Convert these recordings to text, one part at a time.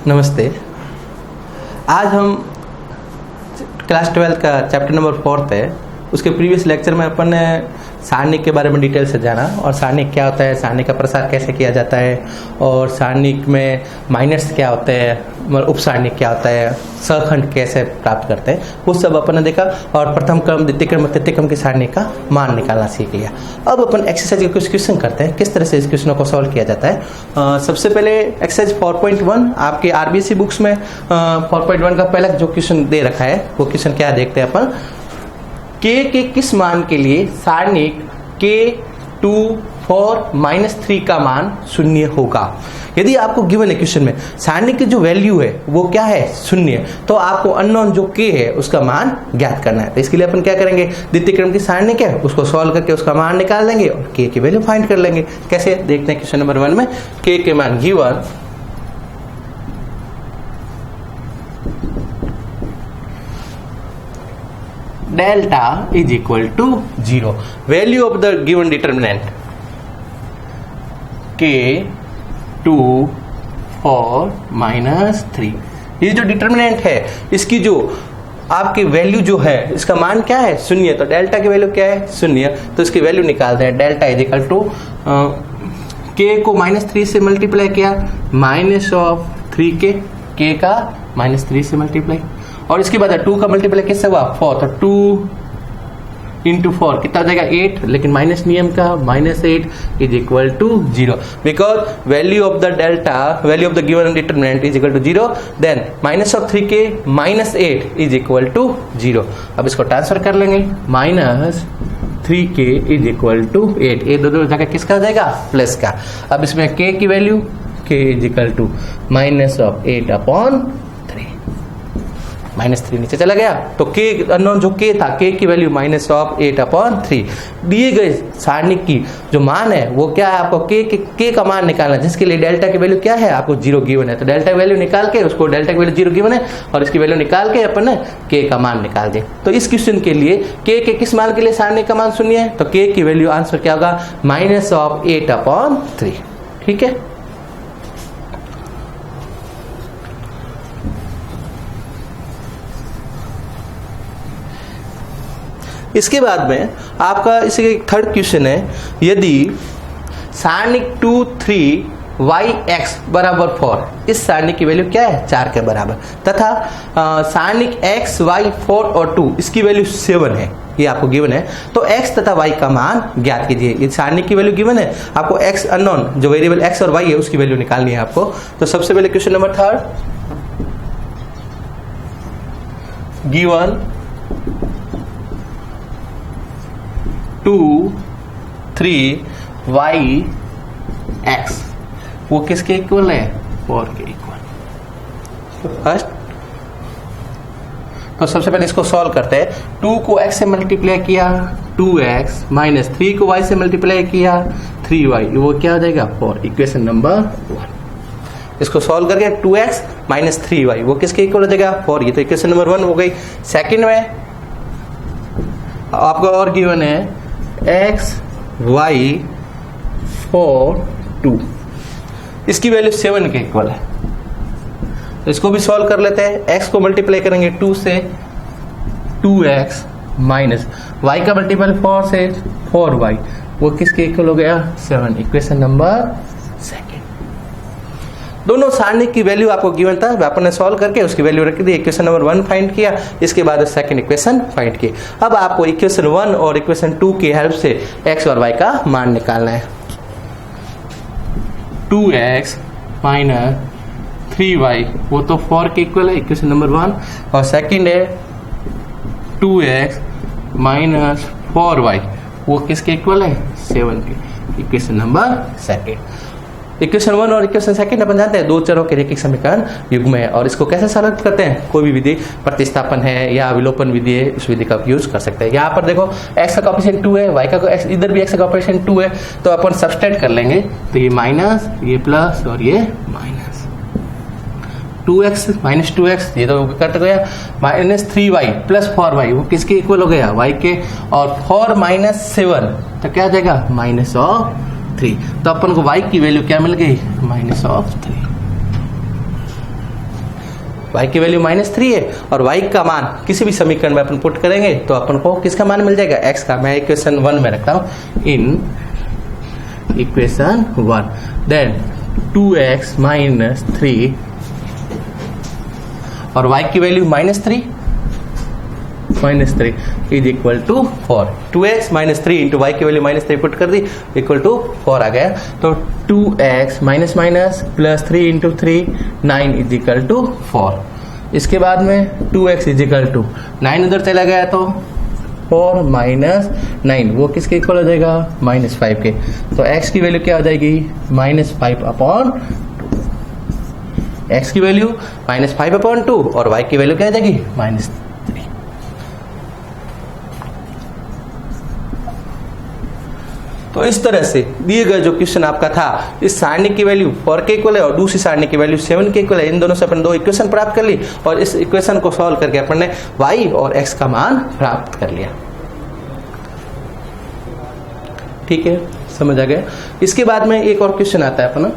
नमस्ते। आज हम क्लास 12 का चैप्टर नंबर 4 है। उसके प्रीवियस लेक्चर में अपन ने सारणिक के बारे में डिटेल से जाना और सारणिक क्या होता है, सारणिक का प्रसार कैसे किया जाता है और सारणिक में माइनर्स क्या होते हैं, उप सारणिक क्या होता है, सहखंड कैसे प्राप्त करते हैं, वो सब अपन ने देखा। और प्रथम क्रम, द्वितीय क्रम, तृतीय क्रम की सारणिक का मान निकालना सीख लिया। अब अपन एक्सरसाइज के कुछ क्वेश्चन करते हैं, किस तरह से इस क्वेश्चनों को सॉल्व किया जाता है। सबसे पहले एक्सरसाइज 4.1 आपके आरबीएससी बुक्स में 4.1 का पहला जो क्वेश्चन दे रखा है वो क्वेश्चन क्या देखते हैं अपन। k के किस मान के लिए सारणिक k2 4 -3 का मान शून्य होगा। यदि आपको गिवन है क्वेश्चन में सारणिक की जो वैल्यू है वो क्या है, शून्य, तो आपको अननोन जो k है उसका मान ज्ञात करना है। तो इसके लिए अपन क्या करेंगे, द्वितीय क्रम की सारणिक है उसको सॉल्व करके उसका मान निकाल लेंगे और k की वैल्यू फाइंड कर लेंगे। कैसे देखते हैं क्वेश्चन नंबर 1 में k के मान given delta is equal to 0. Value of the given determinant k2 4 -3। ये जो डिटर्मिनेंट है इसकी जो आपकी वैल्यू जो है इसका मान क्या है, शून्य। तो डेल्टा की वैल्यू क्या है, शून्य। तो इसकी वैल्यू निकालते हैं। Delta is equal to k को -3 से मल्टीप्लाई किया, -3 k का -3 से मल्टीप्लाई, और इसके बाद 2 का मल्टीप्लाई किससे हुआ, 4। तो 2 × 4 कितना हो जाएगा, 8। लेकिन माइनस नियम का -8 is equal to 0 because value of the delta, value of the given determinant is equal to 0, then -3k -8 is equal to 0। अब इसको ट्रांसफर कर लेंगे, -3k इज इक्वल टू 8। ये दोनों जगह किसका हो जाएगा, प्लस का। अब इसमें k की value k is equal to -8/3, -3 नीचे चला गया। तो k अननोन जो k था, k की वैल्यू -8/3। दिए गए सारणिक की जो मान है वो क्या है, आपको k का मान निकालना है, जिसके लिए डेल्टा की वैल्यू क्या है, आपको 0 गिवन है। तो डेल्टा की वैल्यू निकाल के उसको, डेल्टा की वैल्यू 0 गिवन है और इसकी वैल्यू निकाल के अपन k का मान निकाल दें। तो इस क्वेश्चन के लिए k के किस मान के लिए सारणिक का मान शून्य है, तो k की वैल्यू आंसर क्या होगा, -8/3। ठीक है। इसके बाद में आपका इसे थर्ड क्वेश्चन है, यदि सारणिक 2 3 yx बराबर 4, इस सारणिक की वैल्यू क्या है, 4 के बराबर, तथा सारणिक x y 4 और 2 इसकी वैल्यू 7 है, ये आपको गिवन है। तो x तथा y का मान ज्ञात कीजिए। ये सारणिक की वैल्यू गिवन है, आपको x अननोन जो वेरिएबल x और y है उसकी वैल्यू निकालनी है आपको। तो सबसे पहले क्वेश्चन नंबर 3, गिवन 2 3 yx वो किसके इक्वल है, 4 के इक्वल। तो फर्स्ट, तो सबसे पहले इसको सॉल्व करते हैं। 2 को x से मल्टीप्लाई किया 2x, -3 को y से मल्टीप्लाई किया 3y, वो क्या हो जाएगा, 4। Equation number 1। इसको सॉल्व करके 2x -3y वो किसके इक्वल हो जाएगा, 4। ये तो इक्वेशन नंबर 1 हो गई। सेकंड में आपको और गिवन है x y 4 2, इसकी वैल्यू 7 के इक्वल है। तो इसको भी सॉल्व कर लेते हैं। x को मल्टीप्लाई करेंगे 2 से 2x माइनस y का मल्टीपल 4 से 4y, वो किसके इक्वल हो गया, 7। Equation number 2। दोनों सारणिक की वैल्यू आपको गिवन था, अपन ने सॉल्व करके उसकी वैल्यू रख दी। इक्वेशन नंबर 1 फाइंड किया, इसके बाद सेकंड इक्वेशन फाइंड की। अब आपको इक्वेशन 1 और इक्वेशन 2 की हेल्प से x और y का मान निकालना है। 2x - 3y वो तो 4 के इक्वल है, इक्वेशन नंबर 1, और सेकंड है 2x - 4y वो किसके इक्वल है, 7 के। Equation number 2। इक्वेशन 1 और इक्वेशन 2 अपन जानते हैं दो चरों के रैखिक समीकरण युग्म है। और इसको कैसे सॉल्व करते हैं, कोई भी विधि, प्रतिस्थापन है या विलोपन विधि है, इस विधि का यूज कर सकते हैं। यहाँ पर देखो x का कोएफिशिएंट 2 है, y का इधर भी x का कोएफिशिएंट 2 है, तो अपन सब्सट्रैक्ट कर लेंगे। तो ये माइनस, ये प्लस और ये माइनस। 2x - 2x ये तो कट गया, -3y + 4y वो किसके इक्वल हो गया, y के, और 4 - 7 तो क्या आ जाएगा, -3। तो अपन को y की वैल्यू क्या मिल गई, -3। y की वैल्यू -3 है और y का मान किसी भी समीकरण में अपन पुट करेंगे तो अपन को किसका मान मिल जाएगा, x का। मैं इक्वेशन 1 में रखता हूं, इन इक्वेशन 1 देन 2x - 3 और y की value -3 is equal to 4। 2x - 3 into y की वैल्यू -3 पुट कर दी, इक्वल टू 4 आ गया। तो 2x minus minus plus 3 into 3 9 is equal to 4। इसके बाद में 2x इज इक्वल टू 9 उधर चला गया तो 4 माइनस 9 वो किसके इक्वल हो जाएगा, -5 के। तो x की वैल्यू क्या हो जाएगी, -5 अपॉन x की वैल्यू -5 अपॉन 2 और y की वैल्यू क्या आ जाएगी, -3। तो इस तरह से दिए गए जो क्वेश्चन आपका था, इस सारणी की वैल्यू 4 के इक्वल है और दूसरी सारणी की वैल्यू 7 के इक्वल है। इन दोनों से अपन दो इक्वेशन प्राप्त कर ली और इस इक्वेशन को सॉल्व करके अपन ने y और x का मान प्राप्त कर लिया। ठीक है, समझ आ गया। इसके बाद में एक और क्वेश्चन आता है अपना,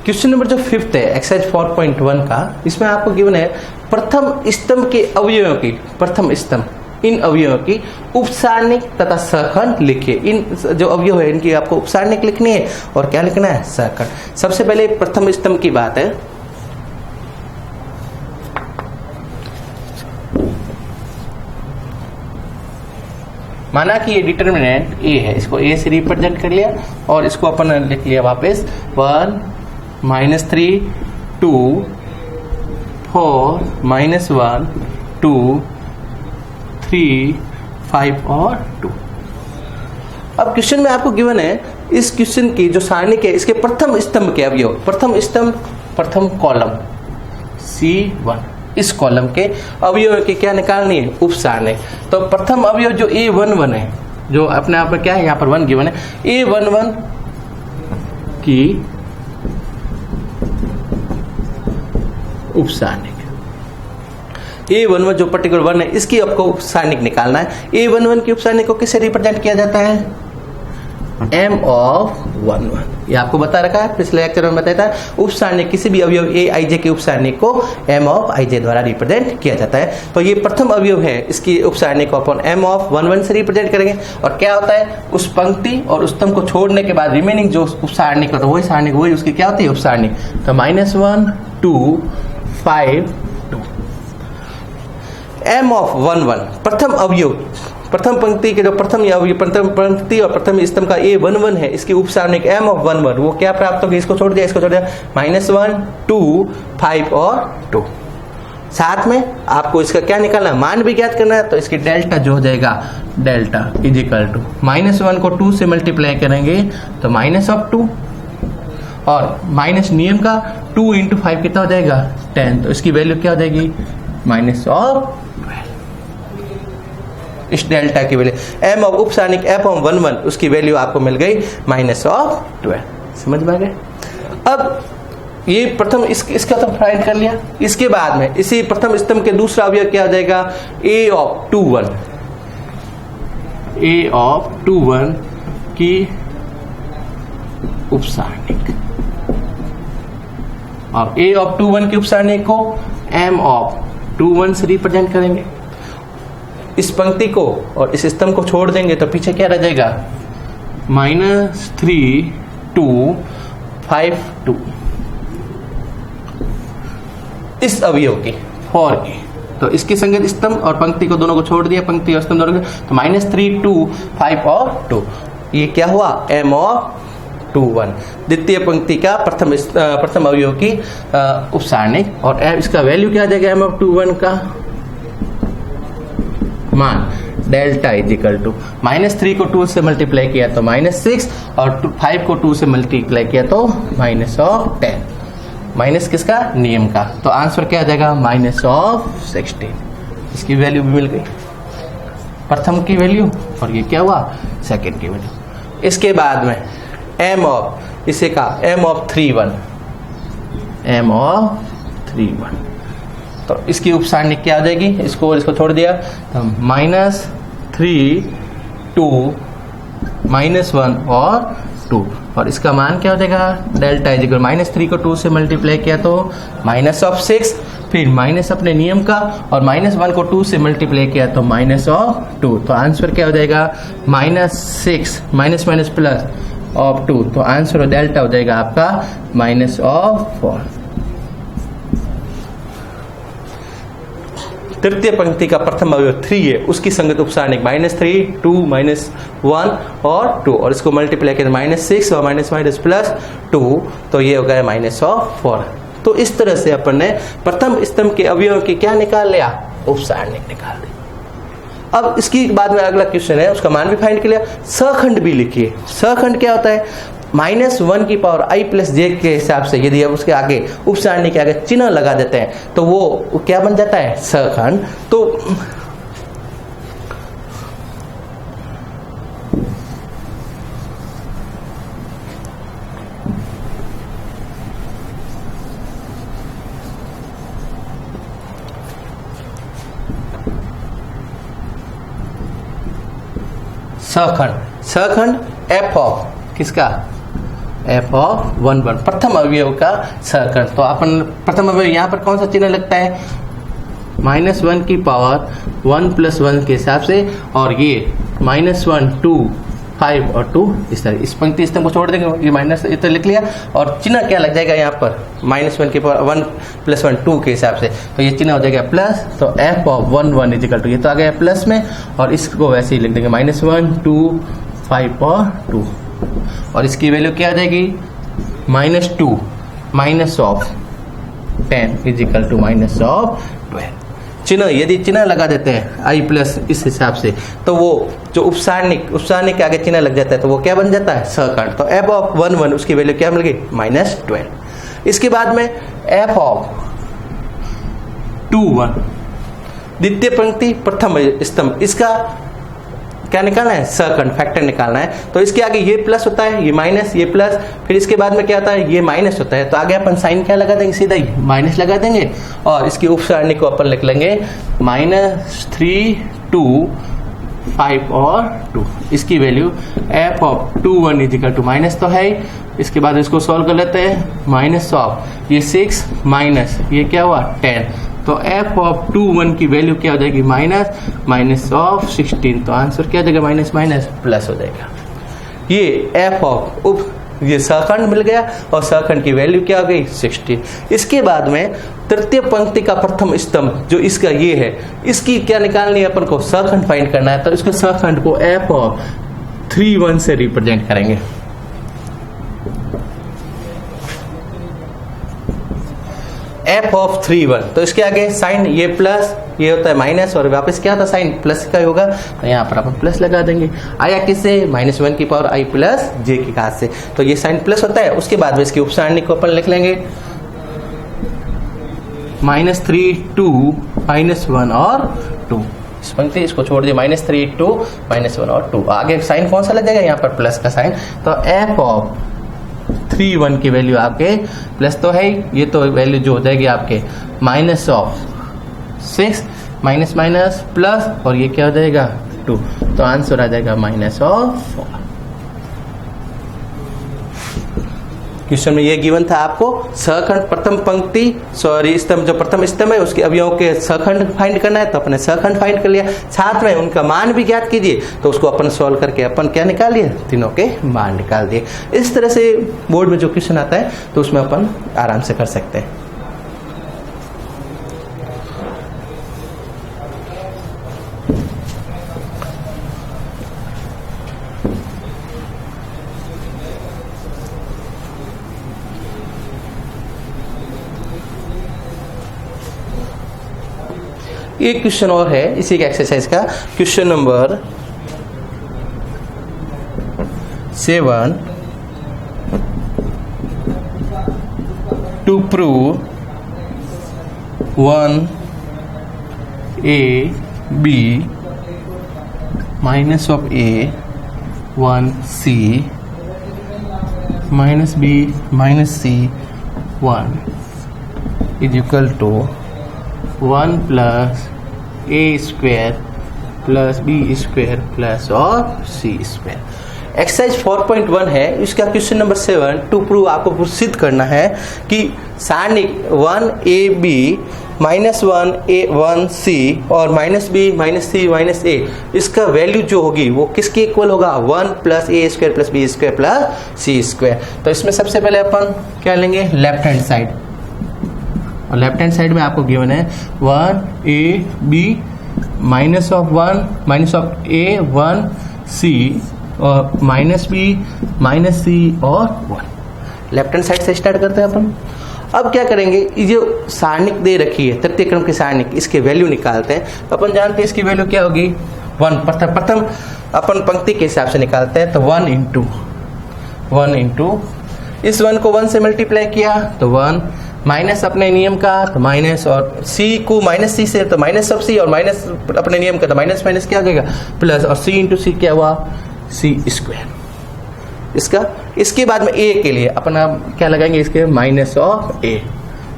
क्वेश्चन नंबर जो 5th है एक्सरसाइज 4.1 का, इसमें आपको गिवन है प्रथम स्तंभ के अवयवों की, प्रथम स्तंभ इन अवयवों की उपसारणिक तथा सहखंड लिखिए। इन जो अवयव है इनकी आपको उपसारणिक लिखनी है और क्या लिखना है, सहखंड। सबसे पहले प्रथम स्तंभ की बात है, माना कि ये डिटर्मिनेंट a है, इसको a से रिप्रेजेंट कर लिया और इसको अपन लिख लिया वापस 1 -3 2 4 -1 2 3 5 और 2। अब क्वेश्चन में आपको गिवन है इस क्वेश्चन की जो सारणी के इसके प्रथम स्तंभ के अवयव, प्रथम स्तंभ प्रथम कॉलम C1, इस कॉलम के अवयव की क्या निकालनी है, उप सारणी। तो प्रथम अवयव जो A11 है, जो अपने आप में क्या है यहाँ पर 1 गिवन है, A11 की उप सारणिक, A11 जो पर्टिकुलर 1 है इसकी आपको उप सारणिक निकालना है। A11 की उप सारणिक को किससे रिप्रेजेंट किया जाता है, m of 11। ये आपको बता रखा है, पिछले लेक्चर में बताया था। उप सारणिक किसी भी अवयव a i j के उप सारणिक को m of i j द्वारा रिप्रेजेंट किया जाता है। तो ये प्रथम अवयव है, इसकी उप सारणिक को अपन m of 11 से रिप्रेजेंट करेंगे। और क्या होता है, उस पंक्ति और उस स्तंभ को छोड़ने के बाद रिमेनिंग जो उप सारणिक होता है वही सारणिक, वही उसकी क्या होती है, उप सारणिक। तो -1 2 5 2 m of 11 प्रथम अवयव, प्रथम पंक्ति के जो प्रथम अवयव, प्रथम पंक्ति और प्रथम स्तंभ का A11 है, इसकी उप सारणिक m of 11 वो क्या प्राप्त होगी, इसको छोड़ दिया, इसको छोड़ दिया, -1 2 5 और 2। साथ में आपको इसका क्या निकालना है, मान भी ज्ञात करना है। तो इसकी डेल्टा जो हो जाएगा, डेल्टा इज इक्वल टू -1 को 2 से मल्टीप्लाई करेंगे तो -2 और माइनस नियम का 2 इंटू 5 कितना हो जाएगा, 10। तो इसकी वैल्यू क्या हो जाएगी, -12। इस डेल्टा की वैल्यू, m ऑफ उप सारणिक f(1) उसकी वैल्यू आपको मिल गई -12। समझ में आ गए? अब ये प्रथम इसका तो फाइंड कर लिया। इसके बाद में इसी प्रथम स्तंभ के दूसरा अवयव क्या हो जाएगा, a(2)(1), a(2)(1) की उप सारणिक, और a(2)(1) की उप सारणिक को m(2)(1) से रिप्रेजेंट करेंगे। इस पंक्ति को और इस स्तंभ को छोड़ देंगे तो पीछे क्या रह जाएगा, -3 2 5 2। इस अवयव की 4 की, तो इसकी संगत स्तंभ और पंक्ति को दोनों को छोड़ दिया, पंक्ति और स्तंभ दोनों को, तो -3 2 5 और 2, ये क्या हुआ, m(2)(1) द्वितीय पंक्ति का प्रथम अवयव की उप सारणिक। और इसका वैल्यू क्या आ जाएगा, m(2)(1) का मान डेल्टा इजिकल टू -3 को 2 से मल्टीप्लाई किया तो -6 और 5 को 2 से मल्टीप्लाई किया तो -10, माइनस किसका, नियम का। तो आंसर क्या आ जाएगा, -16। इसकी वैल्यू भी मिल गई, प्रथम की वैल्यू, और ये क्या हुआ, सेकंड की वैल्यू। इसके बाद में m ऑफ इसे का m(3)(1), तो इसकी उप सारणिक क्या आ जाएगी, इसको छोड़ दिया तो -3 2 -1 और 2, और इसका मान क्या हो जाएगा, डेल्टा इज इक्वल -3 को 2 से मल्टीप्लाई किया तो -6, फिर माइनस अपने नियम का, और -1 को 2 से मल्टीप्लाई किया तो -2। तो आंसर क्या हो जाएगा, -6 माइनस प्लस ऑफ 2, तो आंसर डेल्टा हो जाएगा आपका -4। तृतीय पंक्ति का प्रथम अवयव 3 है, उसकी संगत उप सारणिक -3 2 -1 और 2, और इसको मल्टीप्लाई करें -6 और माइनस प्लस 2, तो ये हो गया -4। तो इस तरह से अपन ने प्रथम स्तंभ के अवयव की क्या निकाल लिया, उप सारणिक निकाल ली। अब इसकी बाद में अगला क्वेश्चन है, उसका मान भी फाइंड कर लिया, सखंड भी लिखिए। सखंड क्या होता है, -1 की पावर i प्लस j के हिसाब से यदि आप उसके आगे उप सारणी के आगे चिन्ह लगा देते हैं तो वो क्या बन जाता है, सखंड। तो सखंड f ऑफ किसका, f(1) प्रथम अवयव का सखंड। तो अपन प्रथम अवयव यहाँ पर कौन सा चिन्ह लगता है, -1 की पावर 1 + 1 के हिसाब से, और ये -1 2 5 और 2 इस तरह। इस पंक्ति स्तंभ को छोड़ देंगे, ये माइनस इतना लिख लिया, और चिन्ह क्या लग जाएगा यहाँ पर, -1 की पावर 1 + 1 2 के हिसाब से, तो ये चिन्ह हो जाएगा प्लस। तो f(1) इक्वल टू, ये तो आ गया प्लस में, और इसको वैसे ही लिख देंगे -1 2 5 और 2, और इसकी वैल्यू क्या आ जाएगी, -2 -10 इक्वल टू -12। चिन्ह यदि चिन्ह लगा देते हैं i प्लस इस हिसाब से, तो वो जो उपसारणिक के आगे चिन्ह लग जाता है तो वो क्या बन जाता है, सखंड। तो f(1) उसकी वैल्यू क्या मिल गई, -12। इसके बाद में f(2)(1) द्वितीय पंक्ति प्रथम स्तंभ, इसका क्या निकालना है, सखंड फैक्टर निकालना है। तो इसके आगे ये प्लस होता है, ये माइनस, ये प्लस, फिर इसके बाद में क्या होता है, ये माइनस होता है, तो आगे अपन साइन क्या लगा देंगे, सीधा ही माइनस लगा देंगे, और इसकी उप सारणी को अपन लिख लेंगे -3 2 5 और 2। इसकी value f(2)(1) equal to minus तो है, इसके बाद इसको सॉल्व कर लेते हैं, माइनस ऑफ ये 6 माइनस ये क्या हुआ 10, तो f(2)(1) की वैल्यू क्या हो जाएगी, -16। तो आंसर क्या हो जाएगा, माइनस प्लस हो जाएगा। ये ये सखंड मिल गया, और सखंड की वैल्यू क्या हो गई, 16। इसके बाद में तृतीय पंक्ति का प्रथम स्तंभ जो इसका ये है, इसकी क्या निकालनी है अपन को, सखंड फाइंड करना है। तो इसको सखंड को f(3)(1) से रिप्रेजेंट करेंगे। f(3)(1), तो इसके आगे साइन ये प्लस, ये होता है माइनस, और वापस क्या होता है, साइन प्लस का होगा, तो यहाँ पर अपन प्लस लगा देंगे। आया किससे, -1 की पावर i प्लस j की घात से, तो ये साइन प्लस होता है। उसके बाद में इसकी उपसारणी को अपन लिख लेंगे -3 2 -1 और 2, इस पंक्ति, इसको छोड़ दिए -3 2 -1 और 2, आगे साइन कौन सा लग जाएगा यहाँ पर प्लस का साइन, तो f ऑफ 3 1 की वैल्यू आपके प्लस तो है ही, ये तो वैल्यू जो हो जाएगी आपके -6 माइनस माइनस प्लस और ये क्या हो जाएगा 2, तो आंसर आ जाएगा -4। क्वेश्चन में ये गिवन था आपको सखंड प्रथम पंक्ति सॉरी स्तंभ, जो प्रथम स्तंभ है उसके अवयवों के सखंड फाइंड करना है, तो अपने सखंड फाइंड कर लिया, साथ में उनका मान भी ज्ञात कीजिए, तो उसको अपन सॉल्व करके अपन क्या निकाल लिए, तीनों के मान निकाल दिए। इस तरह से बोर्ड में जो क्वेश्चन आता है तो उसमें अपन आराम से कर सकते हैं। एक क्वेश्चन और है इसी के एक्सरसाइज का, question number 7 to prove 1ab minus of a 1c minus b minus c 1 is equal to 1 plus a square plus b square plus और c square। एक्सरसाइज 4.1 है, इसका क्वेश्चन नंबर 7 टू प्रूव आपको सिद्ध करना है कि सारणिक 1ab -1a1c और -b -c -a इसका वैल्यू जो होगी वो किसके इक्वल होगा, 1 plus a square plus b square plus c square। तो इसमें सबसे पहले अपन क्या लेंगे, लेफ्ट हैंड साइड, और लेफ्ट हैंड साइड में आपको गिवन है 1ab minus of a 1c और -b -c और 1। लेफ्ट हैंड साइड से स्टार्ट करते हैं अपन। अब क्या करेंगे, ये जो सारणिक दे रखी है तृतीय क्रम की सारणिक, इसके वैल्यू निकालते हैं। तो अपन जानते हैं इसकी वैल्यू क्या होगी, 1 प्रथम अपन पंक्ति के हिसाब से निकालते हैं, तो 1 इंटू इस 1 को 1 से मल्टीप्लाई किया तो 1 माइनस अपने नियम का तो माइनस और c को माइनस c से तो माइनस ऑफ c और माइनस अपने नियम का तो माइनस माइनस क्या हो जाएगा प्लस, और c इंटू सी क्या हुआ c स्क्वायर। इसका इसके बाद में a के लिए अपना क्या लगाएंगे, इसके माइनस ऑफ a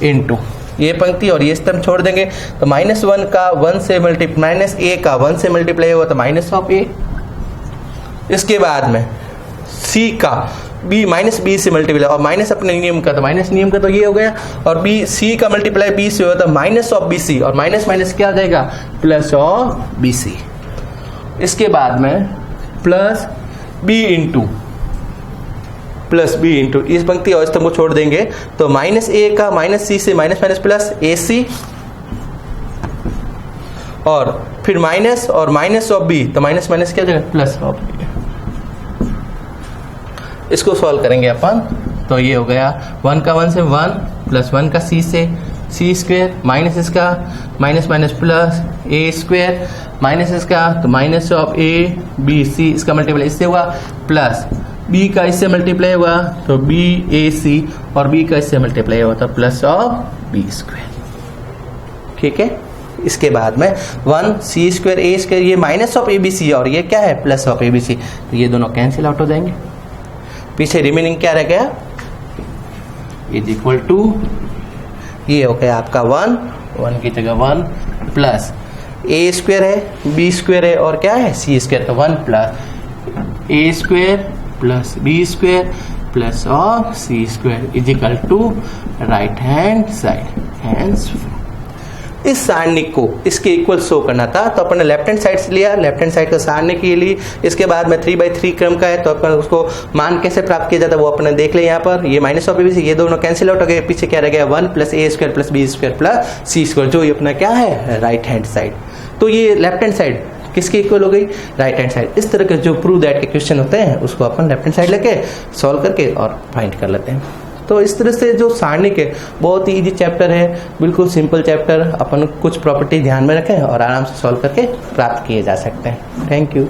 इंटू ये पंक्ति और ये स्तंभ छोड़ देंगे, तो -1 का 1 से मल्टीप्लाई -a का 1 से मल्टीप्लाई हुआ तो माइनस ऑफ a। इसके बाद में c का b -b से मल्टीप्लाई और माइनस अपने नियम का तो माइनस नियम का तो ये हो गया, और b c का मल्टीप्लाई b से हुआ तो माइनस ऑफ bc और माइनस माइनस क्या आ जाएगा प्लस ऑफ bc। इसके बाद में प्लस b इंटू इस पंक्ति और स्तंभ को छोड़ देंगे तो -a का -c से माइनस माइनस प्लस ac और फिर माइनस और माइनस ऑफ b तो माइनस माइनस क्या आ जाएगा प्लस ऑफ b। इसको सॉल्व करेंगे अपन, तो ये हो गया 1 का 1 से 1 प्लस 1 का c से c स्क्वायर माइनस इसका minus minus plus a square minus इसका तो minus of a b c इसका मल्टीप्लाई इससे हुआ प्लस b का इससे मल्टीप्लाई हुआ तो b a c और b का इससे मल्टीप्लाई हुआ तो प्लस ऑफ b स्क्वायर। ठीक है, इसके बाद में 1 c स्क्वायर a स्क्वायर ये माइनस ऑफ abc और ये क्या है प्लस ऑफ abc, तो ये दोनों कैंसिल आउट हो जाएंगे। पीछे रिमेनिंग क्या रह गया, इज इक्वल टू ये हो गया आपका 1 की जगह 1 प्लस a स्क्वायर है b स्क्वायर है और क्या है c स्क्वायर, तो 1 plus a square plus b square plus of c square is equal to right hand side. इस सारणिक को इसके इक्वल शो करना था तो अपन ने लेफ्ट हैंड साइड से लिया, लेफ्ट हैंड साइड का सारणिक के लिए। इसके बाद में 3/3 क्रम का है तो अपन उसको मान कैसे प्राप्त किया जाता है वो अपने देख ले। यहाँ पर ये माइनस ऑफ abc ये दोनों कैंसिल आउट हो गए, पीछे क्या रह गया 1 plus a square plus b square plus c square, जो ये अपना क्या है राइट हैंड साइड। तो ये लेफ्ट हैंड साइड किसके इक्वल हो गई, राइट हैंड साइड। इस तरह के जो प्रूव दैट के क्वेश्चन होते हैं उसको अपन लेफ्ट हैंड साइड लेके सॉल्व करके और फाइंड कर लेते हैं। तो इस तरह से जो सारणिक है बहुत ही इजी चैप्टर है, बिल्कुल सिंपल चैप्टर, अपन कुछ प्रॉपर्टी ध्यान में रखें और आराम से सॉल्व करके प्राप्त किए जा सकते हैं। Thank you.